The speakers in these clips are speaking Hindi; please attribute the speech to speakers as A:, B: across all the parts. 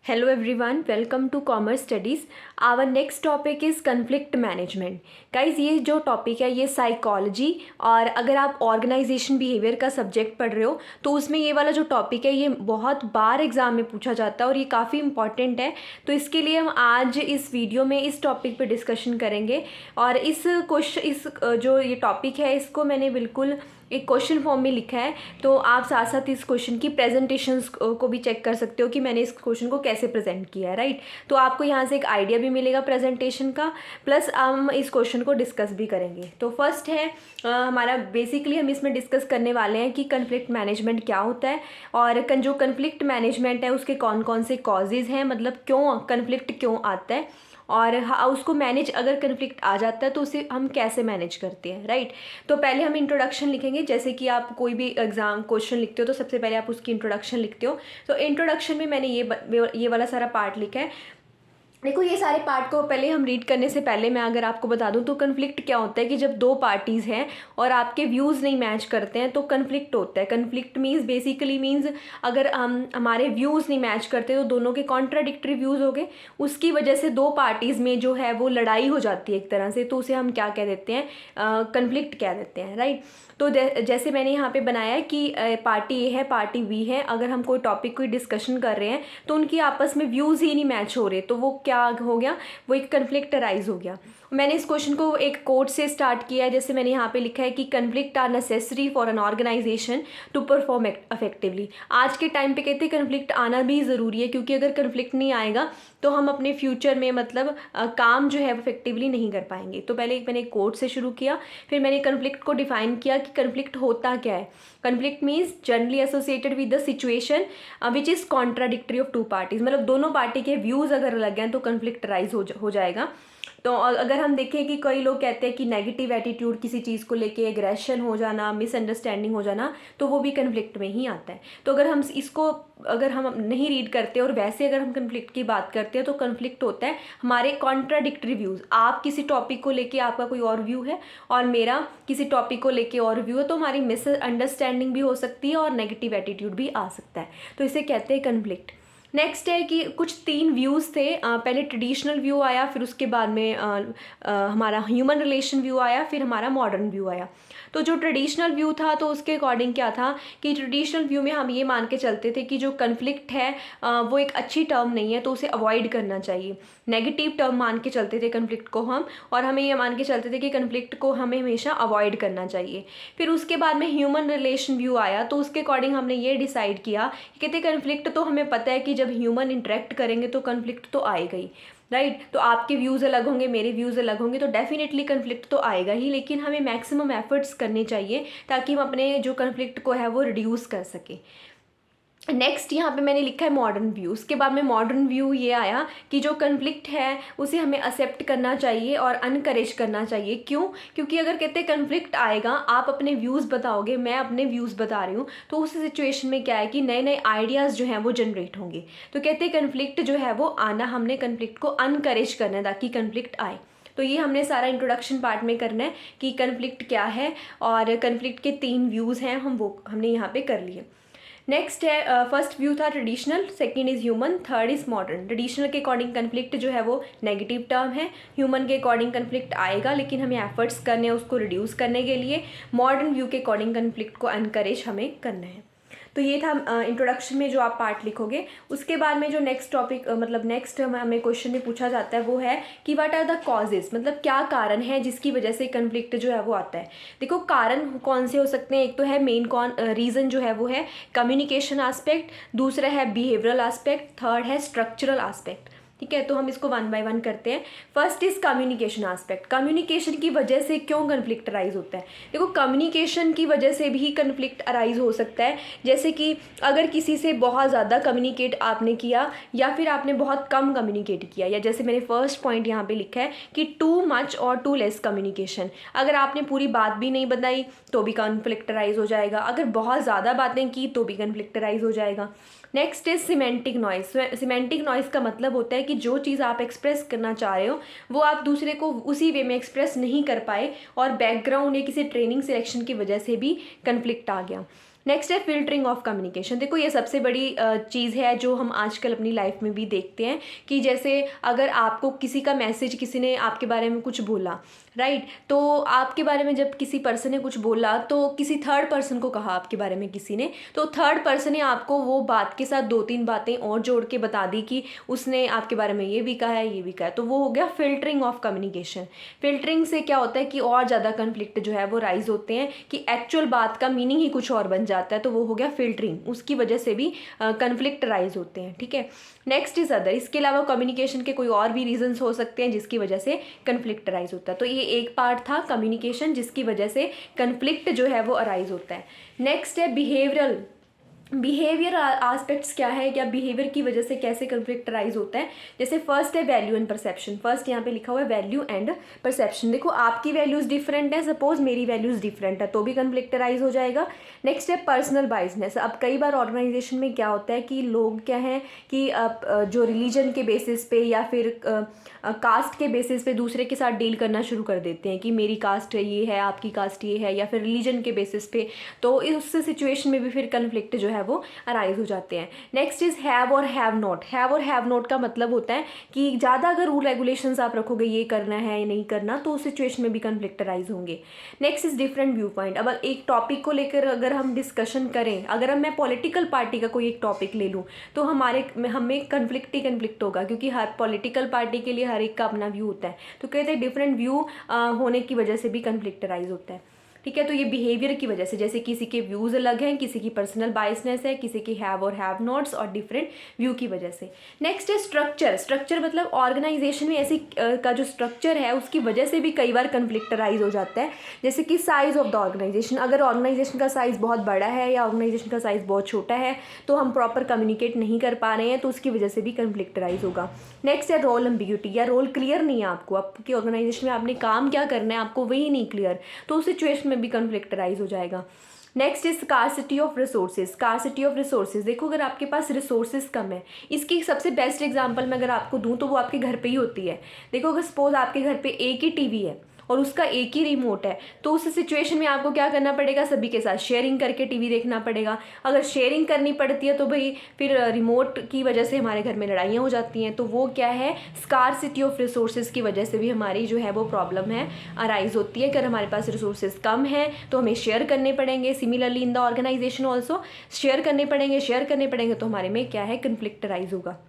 A: Hello everyone, welcome to Commerce Studies. Our next topic is conflict management. Guys, ये जो टॉपिक है ये साइकोलॉजी और अगर आप ऑर्गेनाइजेशन बिहेवियर का सब्जेक्ट पढ़ रहे हो तो उसमें ये वाला जो टॉपिक है ये बहुत बार एग्ज़ाम में पूछा जाता है और ये काफ़ी इंपॉर्टेंट है। तो इसके लिए हम आज इस वीडियो में इस टॉपिक पे डिस्कशन करेंगे और इस जो ये टॉपिक है इसको मैंने बिल्कुल एक क्वेश्चन फॉर्म में लिखा है, तो आप साथ साथ इस क्वेश्चन की प्रेजेंटेशंस को भी चेक कर सकते हो कि मैंने इस क्वेश्चन को कैसे प्रेजेंट किया है, राइट। तो आपको यहाँ से एक आइडिया भी मिलेगा प्रेजेंटेशन का, प्लस हम इस क्वेश्चन को डिस्कस भी करेंगे। तो फर्स्ट है हमारा बेसिकली हम इसमें डिस्कस करने वाले हैं कि कन्फ्लिक्ट मैनेजमेंट क्या होता है और जो कन्फ्लिक्ट मैनेजमेंट है उसके कौन कौन से कॉजेज़ हैं, मतलब क्यों कन्फ्लिक्ट क्यों आता है और उसको मैनेज अगर कन्फ्लिक्ट आ जाता है तो उसे हम कैसे मैनेज करते हैं, राइट। तो पहले हम इंट्रोडक्शन लिखेंगे, जैसे कि आप कोई भी एग्जाम क्वेश्चन लिखते हो तो सबसे पहले आप उसकी इंट्रोडक्शन लिखते हो। तो इंट्रोडक्शन में मैंने ये वाला सारा पार्ट लिखा है। देखो, ये सारे पार्ट को पहले हम रीड करने से पहले मैं अगर आपको बता दूं तो कन्फ्लिक्ट क्या होता है कि जब दो पार्टीज़ हैं और आपके व्यूज़ नहीं मैच करते हैं तो कन्फ्लिक्ट होता है। कन्फ्लिक्ट बेसिकली मीन्स अगर हमारे व्यूज़ नहीं मैच करते तो दोनों के कॉन्ट्राडिक्टरी व्यूज़ हो गए, उसकी वजह से दो पार्टीज़ में जो है वो लड़ाई हो जाती है एक तरह से, तो उसे हम क्या कह देते हैं, कन्फ्लिक्ट कह देते हैं, राइट। तो जैसे मैंने यहाँ पे बनाया है कि पार्टी ए है, पार्टी बी है, अगर हम कोई टॉपिक कोई डिस्कशन कर रहे हैं तो उनकी आपस में व्यूज़ ही नहीं मैच हो रहे तो वो क्या हो गया, वो एक कन्फ्लिक्ट अराइज हो गया। मैंने इस क्वेश्चन को एक कोट से स्टार्ट किया है, जैसे मैंने यहाँ पे लिखा है कि conflict are necessary for an organisation to perform effectively. आज के टाइम पे कहते हैं कन्फ्लिक्ट आना भी ज़रूरी है, क्योंकि अगर कन्फ्लिक्ट नहीं आएगा तो हम अपने फ्यूचर में मतलब काम जो है वो इफेक्टिवली नहीं कर पाएंगे। तो पहले मैंने कोट से शुरू किया, फिर मैंने कन्फ्लिक्ट को डिफाइन किया कि कन्फ्लिक्ट होता क्या है। Conflict means generally associated with the situation which is contradictory of two parties, मतलब दोनों पार्टी के व्यूज़ अगर अलग हैं तो कन्फ्लिक्ट राइज हो जाएगा। तो अगर हम देखें कि कई लोग कहते हैं कि नेगेटिव एटीट्यूड, किसी चीज़ को लेके एग्रेशन हो जाना, मिसअंडरस्टैंडिंग हो जाना, तो वो भी कन्फ्लिक्ट में ही आता है। तो अगर हम नहीं रीड करते और वैसे अगर हम कन्फ्लिक्ट की बात करते हैं तो कन्फ्लिक्ट होता है हमारे कॉन्ट्राडिक्टरी व्यूज़। आप किसी टॉपिक को लेके आपका कोई और व्यू है और मेरा किसी टॉपिक को लेके और व्यू है, तो हमारी मिसअंडरस्टैंडिंग भी हो सकती है और नेगेटिव एटीट्यूड भी आ सकता है, तो इसे कहते हैं कन्फ्लिक्ट। नेक्स्ट है कि कुछ तीन व्यूज़ थे, पहले ट्रेडिशनल व्यू आया, फिर उसके बाद में हमारा ह्यूमन रिलेशन व्यू आया, फिर हमारा मॉडर्न व्यू आया। तो जो ट्रेडिशनल व्यू था तो उसके अकॉर्डिंग क्या था कि ट्रेडिशनल व्यू में हम ये मान के चलते थे कि जो कन्फ्लिक्ट है वो एक अच्छी टर्म नहीं है, तो उसे अवॉइड करना चाहिए। नेगेटिव टर्म मान के चलते थे कन्फ्लिक्ट को हम, और हमें ये मान के चलते थे कि कन्फ्लिक्ट को हमें हमेशा अवॉइड करना चाहिए। फिर उसके बाद में ह्यूमन रिलेशन व्यू आया, तो उसके अकॉर्डिंग हमने ये डिसाइड किया कि कहते कन्फ्लिक्ट तो हमें पता है कि जब ह्यूमन इंटरेक्ट करेंगे तो कन्फ्लिक्ट तो आएगा ही, राइट। तो आपके व्यूज़ अलग होंगे, मेरे व्यूज़ अलग होंगे, तो डेफिनेटली कन्फ्लिक्ट तो आएगा ही, लेकिन हमें मैक्सिमम एफर्ट्स करने चाहिए ताकि हम अपने जो कन्फ्लिक्ट को है वो रिड्यूस कर सकें। नेक्स्ट यहाँ पे मैंने लिखा है मॉडर्न व्यू। उसके बाद में मॉडर्न व्यू ये आया कि जो कन्फ्लिक्ट है उसे हमें एक्सेप्ट करना चाहिए और अनकरेज करना चाहिए। क्यों? क्योंकि अगर कहते हैं कन्फ्लिक्ट आएगा, आप अपने व्यूज़ बताओगे, मैं अपने व्यूज़ बता रही हूँ, तो उस सिचुएशन में क्या है कि नए नए आइडियाज़ जो हैं वो जनरेट होंगे। तो कहते हैं कन्फ्लिक्ट जो है वो आना, हमने कन्फ्लिक्ट को अनकरेज करना है ताकि कन्फ्लिक्ट आए। तो ये हमने सारा इंट्रोडक्शन पार्ट में करना है कि कन्फ्लिक्ट क्या है और कन्फ्लिक्ट के तीन व्यूज़ हैं, हमने यहाँ पे कर लिए। नेक्स्ट है फर्स्ट व्यू था traditional, second is human, third is modern. Traditional के अकॉर्डिंग कन्फ्लिक्ट जो है वो नेगेटिव टर्म है, ह्यूमन के अकॉर्डिंग कन्फ्लिक्ट आएगा लेकिन हमें एफर्ट्स करने हैं उसको रिड्यूस करने के लिए, मॉडर्न व्यू के अकॉर्डिंग कन्फ्लिक्ट को अनकरेज हमें करना है। तो ये था इंट्रोडक्शन में जो आप पार्ट लिखोगे। उसके बाद में जो नेक्स्ट टॉपिक मतलब नेक्स्ट हमें क्वेश्चन में पूछा जाता है वो है कि व्हाट आर द कॉजेज़, मतलब क्या कारण है जिसकी वजह से कन्फ्लिक्ट जो है वो आता है। देखो, कारण कौन से हो सकते हैं, एक तो है मेन रीज़न जो है वो है कम्युनिकेशन एस्पेक्ट, दूसरा है बिहेवियरल एस्पेक्ट, थर्ड है स्ट्रक्चरल एस्पेक्ट। ठीक है, तो हम इसको वन बाय वन करते हैं। First is communication aspect. Communication की वजह से क्यों कन्फ्लिक्ट अराइज होता है? देखो, कम्युनिकेशन की वजह से भी कन्फ्लिक्ट अराइज हो सकता है, जैसे कि अगर किसी से बहुत ज़्यादा कम्युनिकेट आपने किया या फिर आपने बहुत कम कम्युनिकेट किया, या जैसे मैंने फर्स्ट पॉइंट यहाँ पे लिखा है कि टू मच और टू लेस कम्युनिकेशन। अगर आपने पूरी बात भी नहीं बताई तो भी कन्फ्लिक्ट अराइज हो जाएगा, अगर बहुत ज़्यादा बातें की तो भी कन्फ्लिक्ट अराइज हो जाएगा। Next is semantic noise. Semantic noise का मतलब होता है कि जो चीज़ आप एक्सप्रेस करना चाह रहे हो वो आप दूसरे को उसी वे में एक्सप्रेस नहीं कर पाए और बैकग्राउंड या किसी ट्रेनिंग सिलेक्शन की वजह से भी कन्फ्लिक्ट आ गया। नेक्स्ट है फिल्टरिंग ऑफ कम्युनिकेशन। देखो ये सबसे बड़ी चीज़ है जो हम आजकल अपनी लाइफ में भी देखते हैं कि जैसे अगर आपको किसी का मैसेज, किसी ने आपके बारे में कुछ बोला, राइट, तो आपके बारे में जब किसी पर्सन ने कुछ बोला तो किसी थर्ड पर्सन को कहा आपके बारे में किसी ने, तो थर्ड पर्सन ने आपको वो बात के साथ 2-3 बातें और जोड़ के बता दी कि उसने आपके बारे में ये भी कहा है, ये भी कहा है, तो वो हो गया फिल्टरिंग ऑफ कम्युनिकेशन। फिल्टरिंग से क्या होता है कि और ज़्यादा कन्फ्लिक्ट जो है वो राइज होते हैं कि एक्चुअल बात का मीनिंग ही कुछ और बन जाता है, तो वो हो गया फिल्टरिंग, उसकी वजह से भी कन्फ्लिक्ट राइज होते हैं। ठीक है, नेक्स्ट इज अदर। इसके अलावा कम्युनिकेशन के कोई और भी रीजंस हो सकते हैं जिसकी वजह से कन्फ्लिक्ट अराइज होता है। तो ये एक पार्ट था कम्युनिकेशन जिसकी वजह से कन्फ्लिक्ट जो है वो अराइज होता है। नेक्स्ट है बिहेवियर एस्पेक्ट्स क्या है, या बिहेवियर की वजह से कैसे कन्फ्लिक्ट राइज होता है। जैसे फर्स्ट है वैल्यू एंड परसेप्शन। फर्स्ट यहाँ पे लिखा हुआ है वैल्यू एंड परसेप्शन। देखो आपकी वैल्यूज़ डिफरेंट है, सपोज मेरी वैल्यूज़ डिफरेंट है, तो भी कन्फ्लिक्ट राइज हो जाएगा। नेक्स्ट है पर्सनल बाइसनेस। अब कई बार ऑर्गेनाइजेशन में क्या होता है कि लोग क्या है कि जो रिलीजन के बेसिस पे या फिर कास्ट के बेसिस पे दूसरे के साथ डील करना शुरू कर देते हैं कि मेरी कास्ट ये है, आपकी कास्ट ये है, या फिर रिलीजन के बेसिस पे, तो उस सिचुएशन में भी फिर कन्फ्लिक्ट जो है वो अराइज हो जाते हैं। नेक्स्ट इज हैव और हैव नॉट। हैव और हैव नॉट का मतलब होता है कि ज़्यादा अगर रूल रेगुलेशंस आप रखोगे ये करना है या नहीं करना, तो उस सिचुएशन में भी कन्फ्लिक्ट अराइज होंगे। Next is different view point. अब एक टॉपिक को लेकर अगर हम डिस्कशन करें, अगर मैं पॉलिटिकल पार्टी का कोई एक टॉपिक ले लूँ तो हमें कन्फ्लिक्ट ही कन्फ्लिक्ट होगा, क्योंकि हर पॉलिटिकल पार्टी के लिए हर एक का अपना व्यू होता है। तो कहते हैं डिफरेंट व्यू होने की वजह से भी कन्फ्लिक्ट अराइज होता है। ठीक है, तो ये बिहेवियर की वजह से, जैसे किसी के व्यूज़ अलग हैं, किसी की पर्सनल बायसनेस है, किसी की हैव और हैव नॉट्स और डिफरेंट व्यू की वजह से। नेक्स्ट है स्ट्रक्चर। स्ट्रक्चर मतलब ऑर्गेनाइजेशन में ऐसी का जो स्ट्रक्चर है उसकी वजह से भी कई बार कन्फ्लिक्ट राइज हो जाता है। जैसे कि साइज़ ऑफ द ऑर्गेनाइजेशन। अगर ऑर्गेनाइजेशन का साइज़ बहुत बड़ा है या ऑर्गेनाइजेशन का साइज़ बहुत छोटा है तो हम प्रॉपर कम्युनिकेट नहीं कर पा रहे हैं, तो उसकी वजह से भी कन्फ्लिक्ट राइज होगा। नेक्स्ट है रोल एम्बिग्यूटी, या रोल क्लियर नहीं है आपको, आपकी ऑर्गेनाइजेशन में आपने काम क्या करना है आपको वही नहीं क्लियर, तो उस सिचुएशन में भी कन्फ्लिक्ट राइज हो जाएगा। Next is scarcity of resources. Scarcity of resources, देखो अगर आपके पास रिसोर्सेज कम है, इसकी सबसे बेस्ट एग्जांपल मैं अगर आपको दूं तो वो आपके घर पे ही होती है। देखो अगर सपोज आपके घर पे एक ही टीवी है और उसका एक ही रिमोट है, तो उस सिचुएशन में आपको क्या करना पड़ेगा, सभी के साथ शेयरिंग करके टीवी देखना पड़ेगा। अगर शेयरिंग करनी पड़ती है तो भाई फिर रिमोट की वजह से हमारे घर में लड़ाइयाँ हो जाती हैं, तो वो क्या है, स्कार्सिटी ऑफ रिसोर्सेज की वजह से भी हमारी जो है वो प्रॉब्लम है अराइज होती है। अगर हमारे पास रिसोर्सेज कम हैं तो हमें शेयर करने पड़ेंगे। Similarly in the organisation also share करने पड़ेंगे तो हमारे में क्या है, कन्फ्लिक्ट अराइज होगा।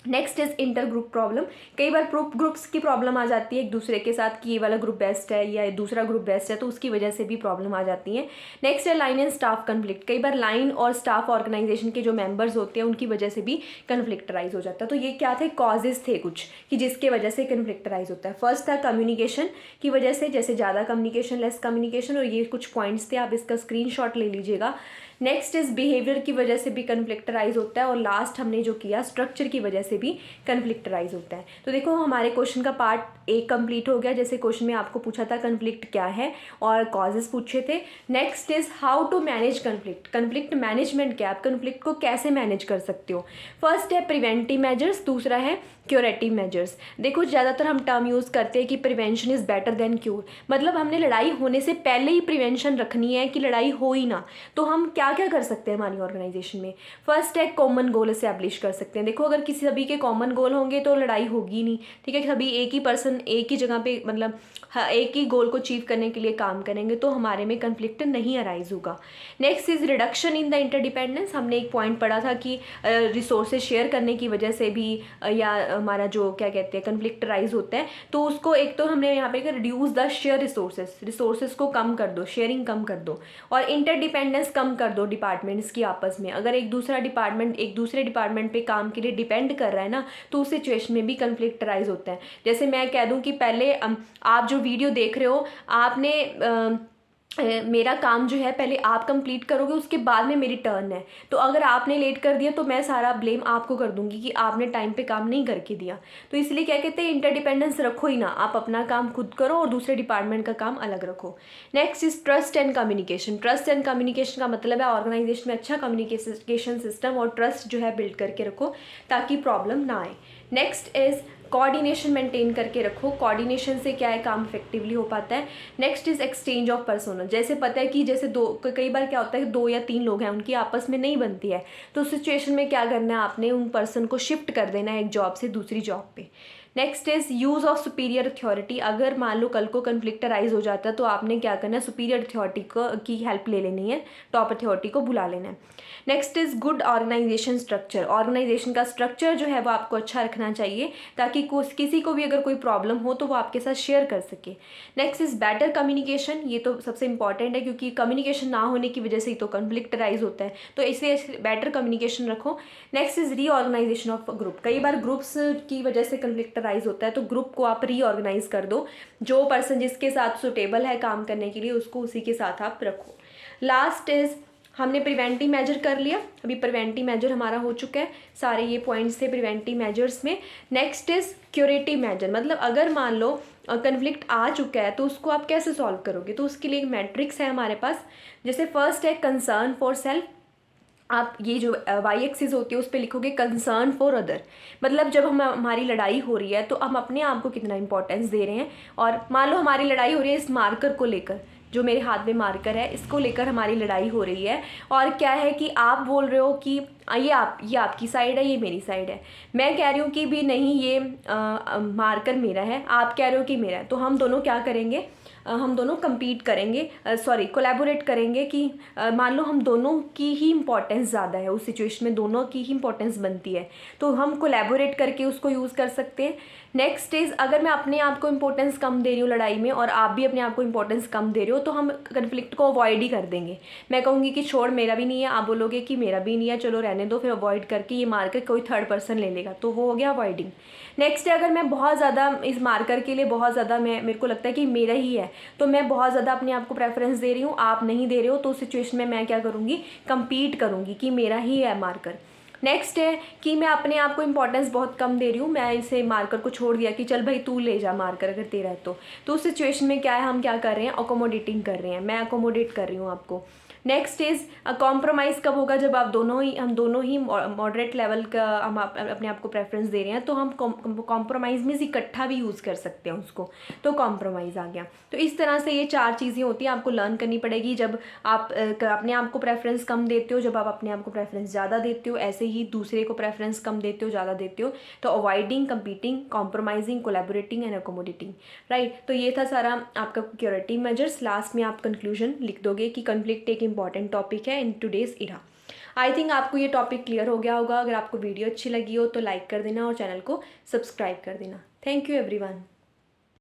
A: Next is inter group problem. कई बार ग्रुप्स की प्रॉब्लम आ जाती है एक दूसरे के साथ कि ये वाला ग्रुप बेस्ट है या दूसरा ग्रुप बेस्ट है, तो उसकी वजह से भी प्रॉब्लम आ जाती है। नेक्स्ट है लाइन एंड स्टाफ कन्फ्लिक्ट। कई बार लाइन और स्टाफ ऑर्गेनाइजेशन के जो मेंबर्स होते हैं उनकी वजह से भी कन्फ्लिक्ट राइज हो जाता है। तो ये क्या थे, कॉजेज थे कुछ कि जिसके वजह से कन्फ्लिक्ट राइज होता है। फर्स्ट था कम्युनिकेशन की वजह से, जैसे ज़्यादा कम्युनिकेशन, लेस कम्युनिकेशन, और ये कुछ पॉइंट्स थे, आप इसका स्क्रीनशॉट ले लीजिएगा। नेक्स्ट इज बिहेवियर की वजह से भी कन्फ्लिक्ट राइज होता है, और लास्ट हमने जो किया स्ट्रक्चर की वजह से भी कन्फ्लिक्ट राइज होता है। तो देखो हमारे क्वेश्चन का पार्ट एक कंप्लीट हो गया। जैसे क्वेश्चन में आपको पूछा था कन्फ्लिक्ट क्या है और कॉजेज पूछे थे। Next is how to manage conflict. Conflict management क्या है, आप कन्फ्लिक्ट को कैसे मैनेज कर सकते हो। फर्स्ट है प्रिवेंटिव मेजर्स, दूसरा है क्योरेटिव मेजर्स। देखो ज़्यादातर हम टर्म यूज़ करते हैं कि prevention is better than cure, मतलब हमने लड़ाई होने से पहले ही प्रिवेंशन रखनी है कि लड़ाई हो ही ना। तो हम क्या क्या कर सकते हैं हमारी ऑर्गेनाइजेशन में। फर्स्ट है कॉमन गोल इस्टेब्लिश कर सकते हैं। देखो अगर किसी सभी के कॉमन गोल होंगे तो लड़ाई होगी नहीं, ठीक है। सभी एक ही पर्सन एक ही जगह पे मतलब एक ही गोल को अचीव करने के लिए काम करेंगे तो हमारे में कन्फ्लिक्ट नहीं अराइज होगा। Next is reduction in the interdependence. हमने एक पॉइंट पढ़ा था कि रिसोर्सेज शेयर करने की वजह से भी या हमारा जो क्या कहते हैं कन्फ्लिक्ट राइज होता है, तो उसको एक तो हमने यहाँ पे रिड्यूस द शेयर रिसोर्सेज को कम कर दो, शेयरिंग कम कर दो, और इंटरडिपेंडेंस कम कर दो डिपार्टमेंट्स की आपस में। अगर एक दूसरा डिपार्टमेंट एक दूसरे डिपार्टमेंट पे काम के लिए डिपेंड कर रहा है ना, तो उस सिचुएशन में भी कन्फ्लिक्ट राइज होता है। जैसे मैं कह दूँ कि पहले आप जो वीडियो देख रहे हो आपने मेरा काम जो है पहले आप कंप्लीट करोगे, उसके बाद में मेरी टर्न है, तो अगर आपने लेट कर दिया तो मैं सारा ब्लेम आपको कर दूंगी कि आपने टाइम पे काम नहीं करके दिया। तो इसलिए क्या कहते हैं इंटरडिपेंडेंस रखो ही ना, आप अपना काम खुद करो और दूसरे डिपार्टमेंट का काम अलग रखो। Next is trust and communication. Trust and communication का मतलब है ऑर्गेनाइजेशन में अच्छा कम्युनिकेशन सिस्टम और ट्रस्ट जो है बिल्ड करके रखो ताकि प्रॉब्लम ना आए। नेक्स्ट इज कोऑर्डिनेशन मेंटेन करके रखो, कोऑर्डिनेशन से क्या है काम इफेक्टिवली हो पाता है। Next is exchange of personnel. जैसे पता है कि जैसे कई बार क्या होता है कि 2 या 3 लोग हैं, उनकी आपस में नहीं बनती है, तो उस सिचुएशन में क्या करना है, आपने उन पर्सन को शिफ्ट कर देना है एक जॉब से दूसरी जॉब पे। Next is use of superior authority. अगर मान लो कल को कन्फ्लिक्ट अराइज हो जाता है तो आपने क्या करना है, सुपीरियर अथॉरिटी की हेल्प ले लेनी है, टॉप अथॉरिटी को बुला लेना है। Next is good organisation structure. Organisation का स्ट्रक्चर जो है वो आपको अच्छा रखना चाहिए ताकि किसी को भी अगर कोई प्रॉब्लम हो तो वो आपके साथ शेयर कर सके। Next is better communication. ये तो सबसे इंपॉर्टेंट है क्योंकि कम्युनिकेशन ना होने की वजह से ही तो कन्फ्लिक्ट अराइज होता है, तो इसलिए बेटर कम्युनिकेशन रखो। Next is reorganisation of group. कई बार ग्रुप्स की वजह से कन्फ्लिक्ट अराइज होता है, तो ग्रुप को आप रीऑर्गेनाइज कर दो, जो पर्सन जिसके साथ सुटेबल है काम करने के लिए उसको उसी के साथ आप रखो। लास्ट इज हमने प्रिवेंटिव मेजर कर लिया, अभी प्रिवेंटिव मेजर हमारा हो चुका है, सारे ये पॉइंट्स थे प्रिवेंटिव मेजर्स में। नेक्स्ट इज क्यूरेटिव मेजर, मतलब अगर मान लो कन्फ्लिक्ट आ चुका है तो उसको आप कैसे सॉल्व करोगे, तो उसके लिए एक मैट्रिक्स है हमारे पास। जैसे फर्स्ट है कंसर्न फॉर सेल्फ। आप ये जो वाई एक्सिस होती है उस पर लिखोगे कंसर्न फॉर अदर, मतलब जब हमारी लड़ाई हो रही है तो हम अपने आप को कितना इंपॉर्टेंस दे रहे हैं। और मान लो हमारी लड़ाई हो रही है इस मार्कर को लेकर, जो मेरे हाथ में मार्कर है इसको लेकर हमारी लड़ाई हो रही है, और क्या है कि आप बोल रहे हो कि ये आपकी साइड है, ये मेरी साइड है। मैं कह रही हूँ कि भी नहीं ये मार्कर मेरा है, आप कह रहे हो कि मेरा है, तो हम दोनों क्या करेंगे, हम दोनों compete करेंगे, कोलैबोरेट करेंगे कि मान लो हम दोनों की ही इंपॉर्टेंस ज़्यादा है, उस सिचुएशन में दोनों की ही इंपॉर्टेंस बनती है, तो हम कोलैबोरेट करके उसको यूज़ कर सकते हैं। नेक्स्ट इज़ अगर मैं अपने आप को इंपॉर्टेंस कम दे रही हूँ लड़ाई में और आप भी अपने आप को इंपॉर्टेंस कम दे रहे हो, तो हम कन्फ्लिक्ट को अवॉइड ही कर देंगे। मैं कहूँगी कि छोड़ मेरा भी नहीं है, आप बोलोगे कि मेरा भी नहीं है, चलो रहने दो, फिर अवॉइड करके ये मार्कर कोई थर्ड पर्सन ले लेगा, तो वो हो गया अवॉइडिंग। नेक्स्ट है अगर मैं बहुत ज़्यादा इस मार्कर के लिए बहुत ज़्यादा मेरे को लगता है कि मेरा ही है, तो मैं बहुत ज़्यादा अपने आप को प्रेफरेंस दे रही हूँ, आप नहीं दे रहे हो, तो उस सिचुएशन में मैं क्या करूँगी, compete करूँगी कि मेरा ही है मार्कर। नेक्स्ट है कि मैं अपने आप को इंपॉर्टेंस बहुत कम दे रही हूँ, मैं इसे मार्कर को छोड़ दिया कि चल भाई तू ले जा मार्कर अगर तेरा है तो उस सिचुएशन में क्या है, हम क्या कर रहे हैं, अकोमोडेटिंग कर रहे हैं, मैं अकोमोडेट कर रही हूँ आपको। नेक्स्ट इज़ कॉम्प्रोमाइज़ कब होगा, जब आप हम दोनों ही मॉडरेट लेवल का हम अपने आप को प्रेफरेंस दे रहे हैं, तो हम कॉम्प्रोमाइज़ में इकट्ठा भी यूज़ कर सकते हैं उसको, तो कॉम्प्रोमाइज़ आ गया। तो इस तरह से ये 4 चीज़ें होती हैं, आपको लर्न करनी पड़ेगी। जब आप अपने आप को प्रेफरेंस कम देते हो, जब आप अपने आप को प्रेफरेंस ज़्यादा देते हो, ऐसे ही दूसरे को प्रेफरेंस कम देते हो ज़्यादा देते हो, तो avoiding, competing, compromising, collaborating and accommodating, right. तो ये था सारा आपका क्यूरेटिव मेजर्स। लास्ट में आप कंक्लूजन लिख दोगे कि कन्फ्लिक्ट एक इंपॉर्टेंट टॉपिक है in today's Ira. I think आपको ये टॉपिक क्लियर हो गया होगा। अगर आपको वीडियो अच्छी लगी हो तो लाइक कर देना और चैनल को सब्सक्राइब कर देना। Thank you everyone.